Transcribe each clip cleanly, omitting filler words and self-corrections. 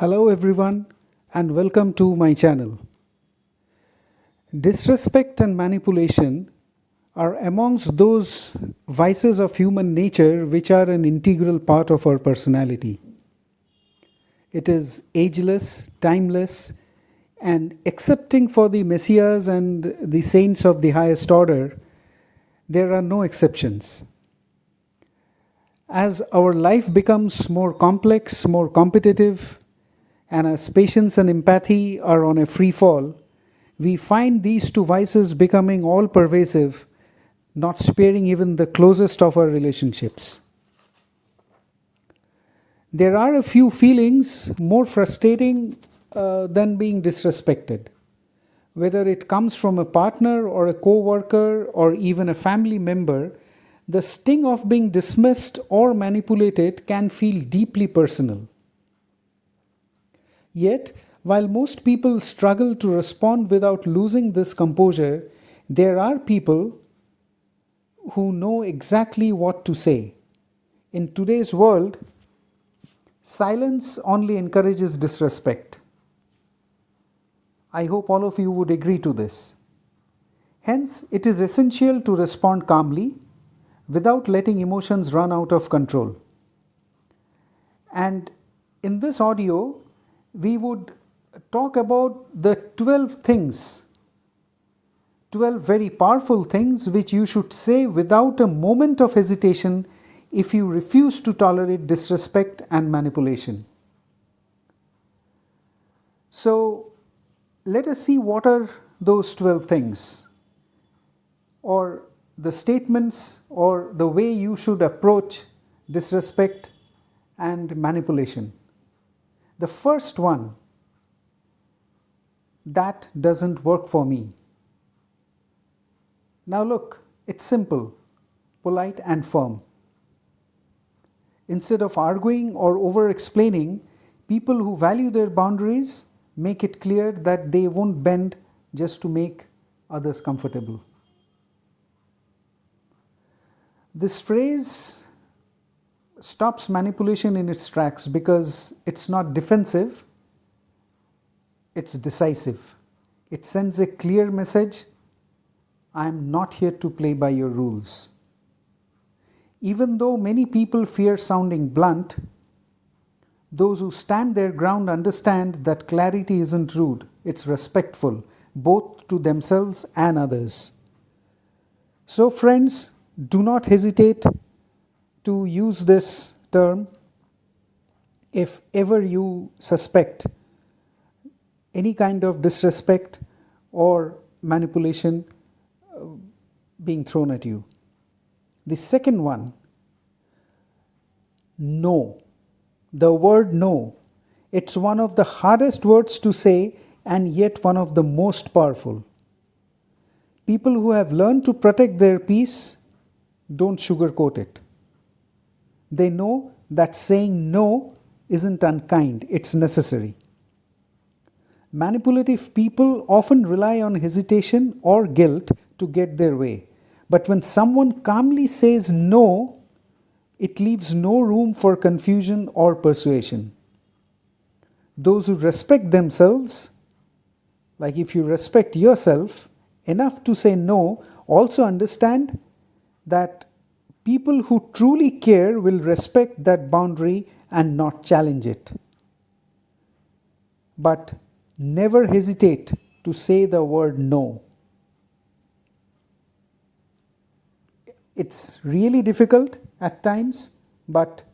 Hello everyone and welcome to my channel. Disrespect and manipulation are amongst those vices of human nature which are an integral part of our personality. It is ageless, timeless, and excepting for the messiahs and the saints of the highest order, there are no exceptions. As our life becomes more complex, more competitive, and as patience and empathy are on a free fall, we find these two vices becoming all pervasive, not sparing even the closest of our relationships. There are a few feelings more frustrating than being disrespected. Whether it comes from a partner or a co worker or even a family member, the sting of being dismissed or manipulated can feel deeply personal. Yet, while most people struggle to respond without losing this composure, there are people who know exactly what to say. In today's world, silence only encourages disrespect. I hope all of you would agree to this. Hence, it is essential to respond calmly without letting emotions run out of control. And in this audio, we would talk about the 12 very powerful things which you should say without a moment of hesitation if you refuse to tolerate disrespect and manipulation. So, let us see what are those 12 things, or the statements, or the way you should approach disrespect and manipulation. The first one, that doesn't work for me. Now look, it's simple, polite and firm. Instead of arguing or over explaining, people who value their boundaries make it clear that they won't bend just to make others comfortable. This phrase stops manipulation in its tracks because it's not defensive, it's decisive. It sends a clear message: I am not here to play by your rules. Even though many people fear sounding blunt, those who stand their ground understand that clarity isn't rude, it's respectful, both to themselves and others. So, friends, do not hesitate to use this term if ever you suspect any kind of disrespect or manipulation being thrown at you. The second one, no. The word no. It's one of the hardest words to say and yet one of the most powerful. People who have learned to protect their peace don't sugarcoat it. They know that saying no isn't unkind, it's necessary. Manipulative people often rely on hesitation or guilt to get their way. But when someone calmly says no, it leaves no room for confusion or persuasion. Those who respect themselves, like if you respect yourself enough to say no, also understand that people who truly care will respect that boundary and not challenge it. But never hesitate to say the word no. It's really difficult at times, but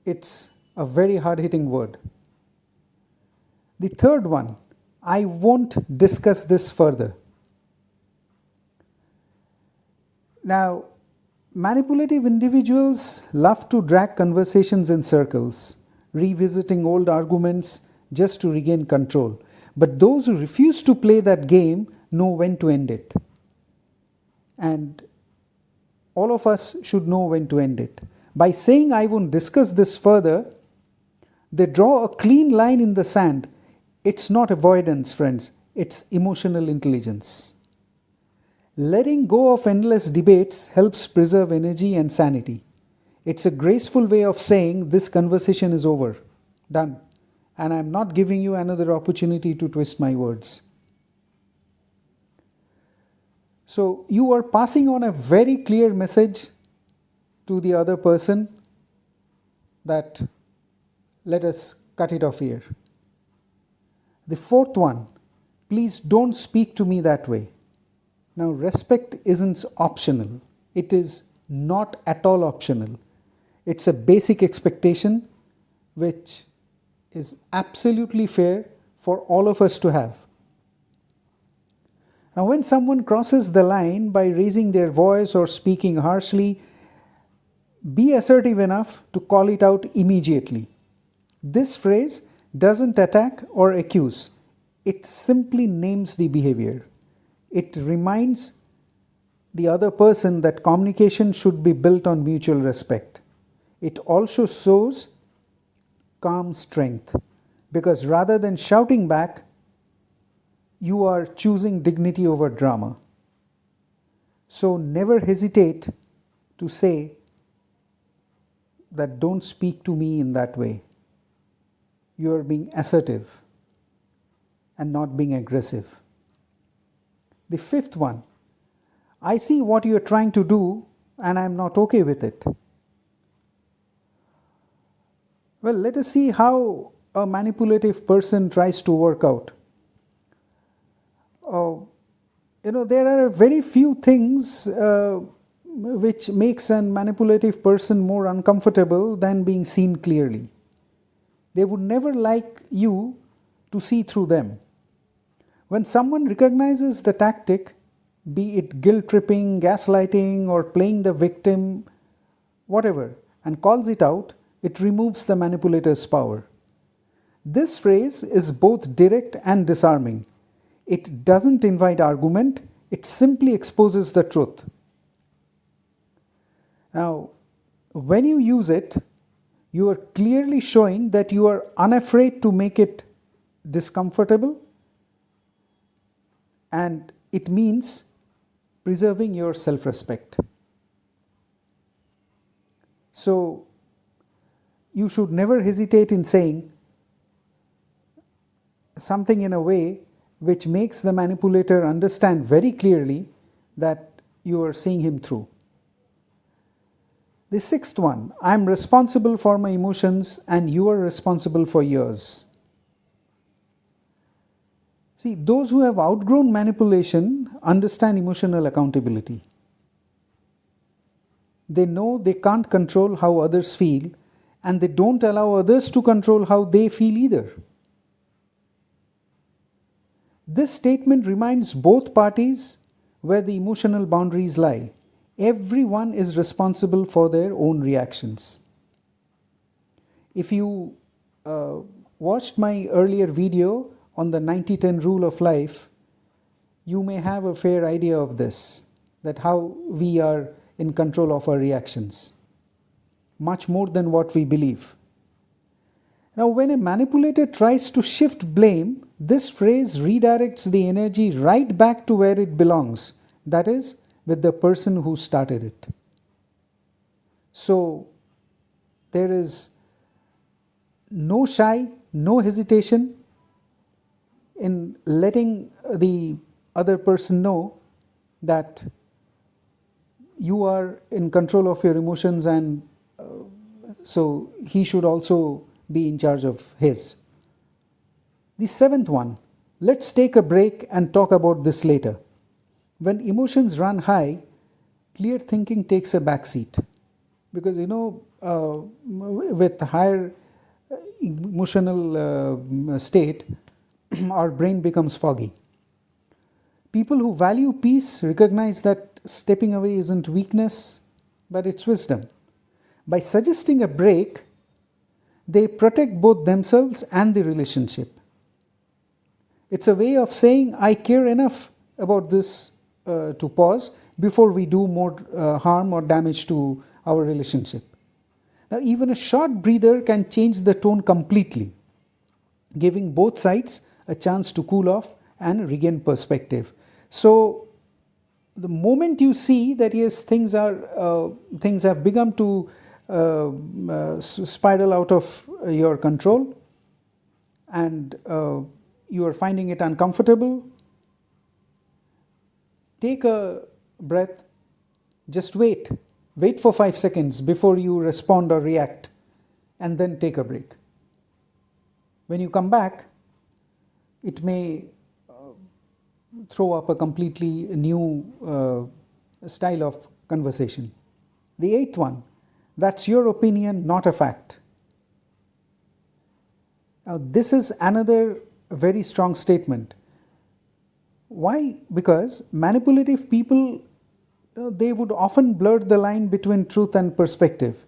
it's a very hard-hitting word. The third one, I won't discuss this further. Now, manipulative individuals love to drag conversations in circles, revisiting old arguments just to regain control. But those who refuse to play that game know when to end it. And all of us should know when to end it. By saying I won't discuss this further, they draw a clean line in the sand. It's not avoidance, friends. It's emotional intelligence. Letting go of endless debates helps preserve energy and sanity. It's a graceful way of saying this conversation is over, done. and I'm not giving you another opportunity to twist my words. So you are passing on a very clear message to the other person that let us cut it off here. The fourth one, please don't speak to me that way. Now, respect isn't optional. It is not at all optional. It's a basic expectation which is absolutely fair for all of us to have. Now, when someone crosses the line by raising their voice or speaking harshly, be assertive enough to call it out immediately. This phrase doesn't attack or accuse. It simply names the behavior. It reminds the other person that communication should be built on mutual respect. It also shows calm strength, because rather than shouting back, you are choosing dignity over drama. So never hesitate to say that don't speak to me in that way. You are being assertive and not being aggressive. The fifth one, I see what you are trying to do and I am not okay with it. Well, let us see how a manipulative person tries to work out. There are very few things which makes a manipulative person more uncomfortable than being seen clearly. They would never like you to see through them. When someone recognizes the tactic, be it guilt tripping, gaslighting, or playing the victim, whatever, and calls it out, it removes the manipulator's power. This phrase is both direct and disarming. It doesn't invite argument, it simply exposes the truth. Now, when you use it, you are clearly showing that you are unafraid to make it discomfortable, and it means preserving your self-respect. So, you should never hesitate in saying something in a way which makes the manipulator understand very clearly that you are seeing him through. The sixth one, I am responsible for my emotions and you are responsible for yours. See, those who have outgrown manipulation understand emotional accountability. They know they can't control how others feel, and they don't allow others to control how they feel either. This statement reminds both parties where the emotional boundaries lie. Everyone is responsible for their own reactions. If you watched my earlier video on the 90-10 rule of life, you may have a fair idea of this, that how we are in control of our reactions, much more than what we believe. Now, when a manipulator tries to shift blame, this phrase redirects the energy right back to where it belongs, that is, with the person who started it. So, there is no shy, no hesitation in letting the other person know that you are in control of your emotions, and so he should also be in charge of his. The seventh one, let's take a break and talk about this later. When emotions run high, clear thinking takes a backseat, because with higher emotional state, our brain becomes foggy. People who value peace recognize that stepping away isn't weakness, but it's wisdom. By suggesting a break, they protect both themselves and the relationship. It's a way of saying, I care enough about this to pause before we do more harm or damage to our relationship. Now, even a short breather can change the tone completely, giving both sides a chance to cool off and regain perspective. So, the moment you see that yes, things have begun to spiral out of your control, and you are finding it uncomfortable, take a breath, just wait. Wait for 5 seconds before you respond or react, and then take a break. When you come back, it may throw up a completely new style of conversation. The eighth one, that's your opinion, not a fact. Now, this is another very strong statement. Why? Because manipulative people, they would often blur the line between truth and perspective.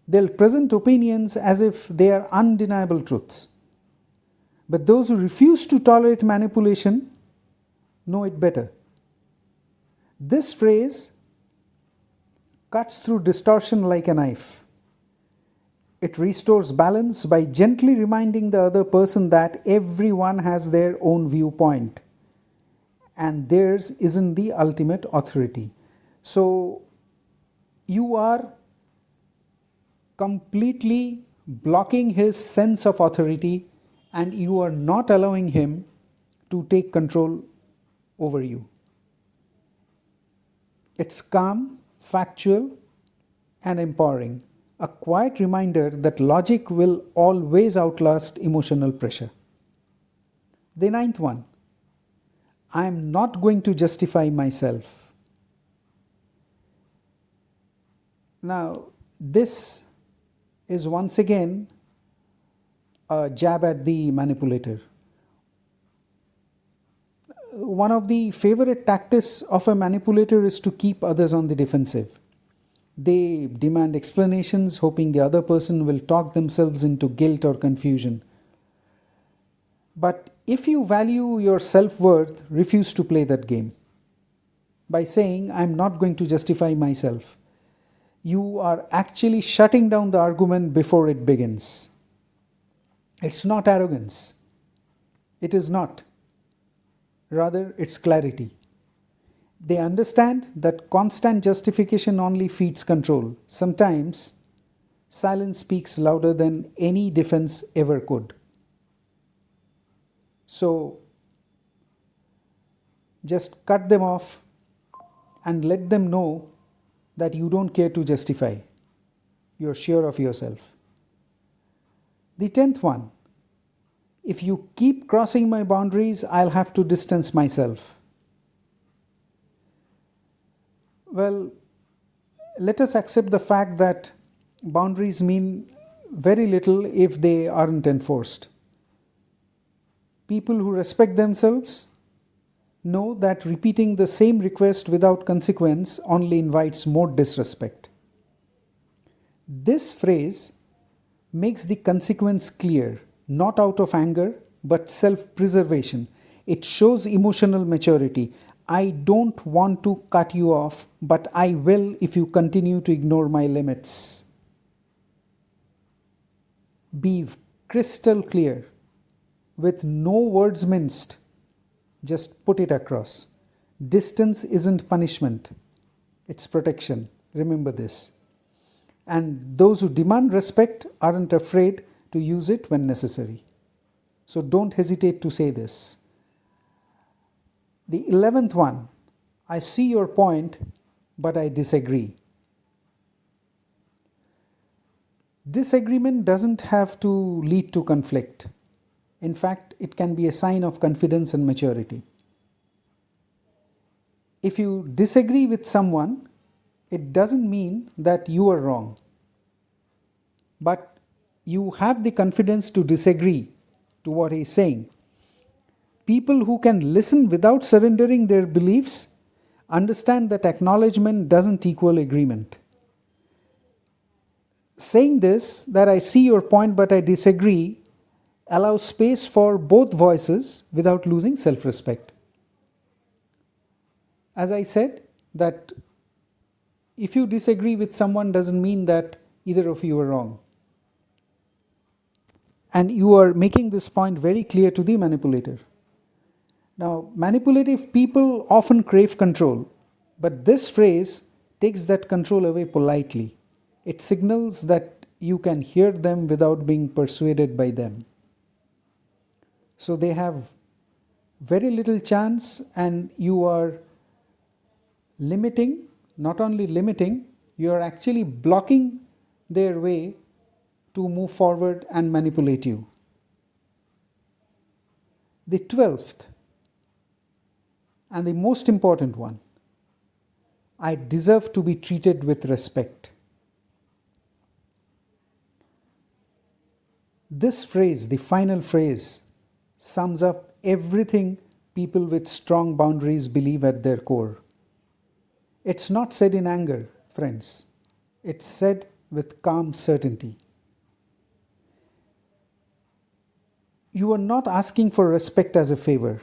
They'll present opinions as if they are undeniable truths. But those who refuse to tolerate manipulation know it better. This phrase cuts through distortion like a knife. It restores balance by gently reminding the other person that everyone has their own viewpoint and theirs isn't the ultimate authority. So you are completely blocking his sense of authority and you are not allowing him to take control over you. It's calm, factual, and empowering. A quiet reminder that logic will always outlast emotional pressure. The ninth one, I am not going to justify myself. Now, this is once again a jab at the manipulator. One of the favorite tactics of a manipulator is to keep others on the defensive. They demand explanations, hoping the other person will talk themselves into guilt or confusion. But if you value your self-worth, refuse to play that game. By saying, I'm not going to justify myself, you are actually shutting down the argument before it begins. It's not arrogance. It is not. Rather, it's clarity. They understand that constant justification only feeds control. Sometimes, silence speaks louder than any defense ever could. So, just cut them off and let them know that you don't care to justify. You're sure of yourself. The 10th one, if you keep crossing my boundaries, I'll have to distance myself. Well, let us accept the fact that boundaries mean very little if they aren't enforced. People who respect themselves know that repeating the same request without consequence only invites more disrespect. This phrase makes the consequence clear, not out of anger, but self-preservation. It shows emotional maturity. I don't want to cut you off, but I will if you continue to ignore my limits. Be crystal clear, with no words minced. Just put it across. Distance isn't punishment, it's protection. Remember this. And those who demand respect aren't afraid to use it when necessary. So don't hesitate to say this. The 11th one, I see your point, but I disagree. Disagreement doesn't have to lead to conflict. In fact, it can be a sign of confidence and maturity. If you disagree with someone, it doesn't mean that you are wrong. But you have the confidence to disagree to what he is saying. People who can listen without surrendering their beliefs understand that acknowledgement doesn't equal agreement. Saying this, that I see your point but I disagree, allows space for both voices without losing self-respect. As I said, that if you disagree with someone doesn't mean that either of you are wrong. And you are making this point very clear to the manipulator. Now, manipulative people often crave control, but this phrase takes that control away politely. It signals that you can hear them without being persuaded by them. So they have very little chance, and you are limiting, not only limiting, you are actually blocking their way to move forward and manipulate you. The 12th and the most important one, I deserve to be treated with respect. This phrase, the final phrase, sums up everything people with strong boundaries believe at their core. It's not said in anger, friends. It's said with calm certainty. You are not asking for respect as a favor.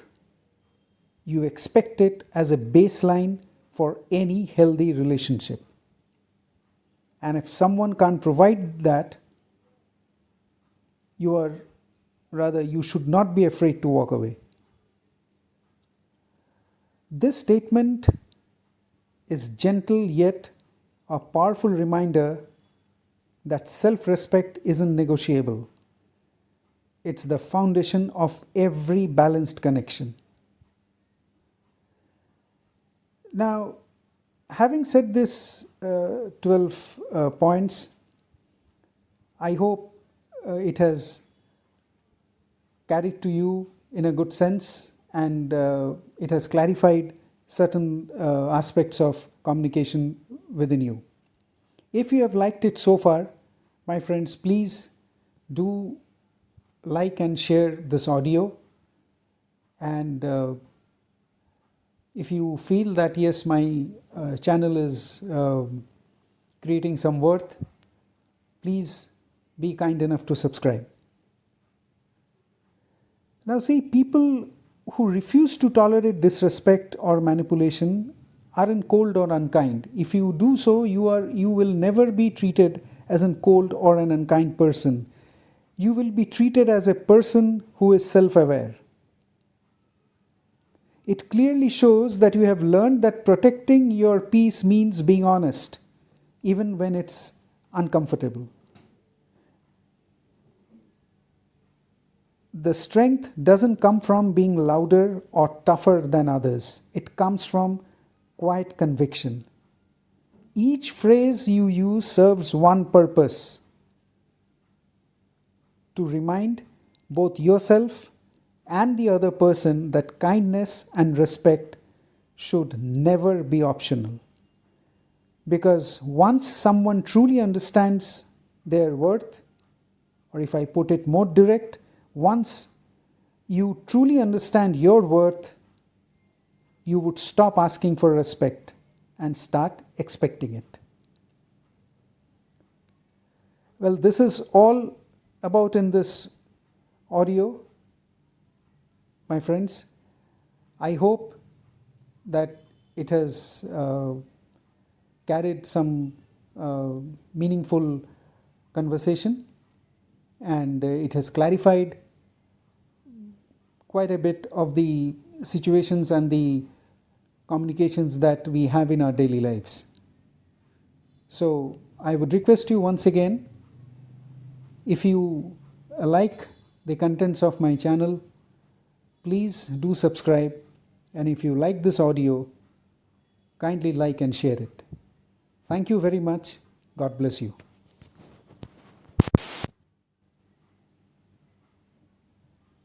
You expect it as a baseline for any healthy relationship. And if someone can't provide that, you should not be afraid to walk away. This statement is gentle yet a powerful reminder that self-respect isn't negotiable. It's the foundation of every balanced connection. Now, having said this 12 points, I hope it has carried to you in a good sense, and it has clarified certain aspects of communication within you. If you have liked it so far, my friends, please do like and share this audio. And if you feel that yes, my channel is creating some worth, please be kind enough to subscribe. Now see, people who refuse to tolerate disrespect or manipulation aren't cold or unkind. If you do so, you will never be treated as a cold or an unkind person. You will be treated as a person who is self-aware. It clearly shows that you have learned that protecting your peace means being honest, even when it's uncomfortable. The strength doesn't come from being louder or tougher than others. It comes from quiet conviction. Each phrase you use serves one purpose: to remind both yourself and the other person that kindness and respect should never be optional. Because once someone truly understands their worth, or if I put it more direct, once you truly understand your worth, you would stop asking for respect and start expecting it. Well, this is all about in this audio, my friends. I hope that it has carried some meaningful conversation, and it has clarified quite a bit of the situations and the communications that we have in our daily lives. So I would request you once again, if you like the contents of my channel, please do subscribe, and if you like this audio, kindly like and share it. Thank you very much. God bless you.